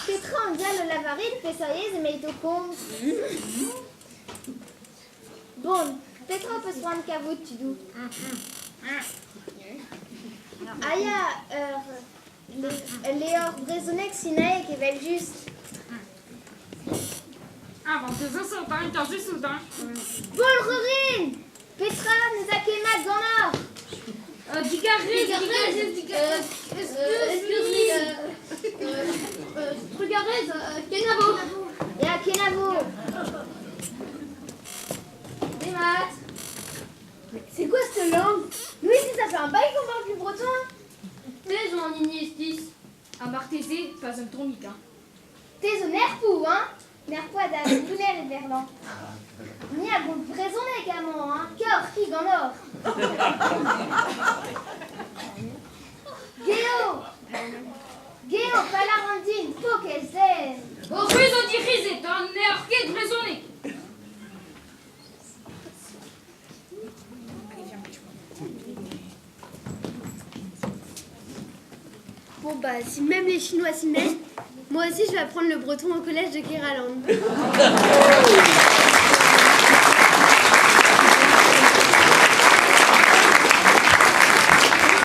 Petra on vient le lavaril, pesaïs et meitocom. Bon, Petra peut se prendre cavout, tu doux. Aya, Léor Brezonek, Sinaï, qui va juste. Ah, bon, c'est ça, t'as juste soudain. Bon, Rorin! Petra, nous a quémat dans l'or. Regardez, Kenavo. Et à Kenavo. Des maths. C'est quoi cette langue? Nous ici, ça fait un bail qu'on parle plus breton. T'es en iniestis. À Martézé, pas un tournique, hein. T'es au nerfou, hein? Nerfou à David, tout l'air et verlan. Ni à bon raison également, hein? Cœur qui en or. Géo! Géo, palarandine, faut qu'elle s'aime. Au réseau d'Iris est un nerf qui est raisonné. Bon bah si même les Chinois s'y mettent, moi aussi je vais apprendre le breton au collège de Kéraland.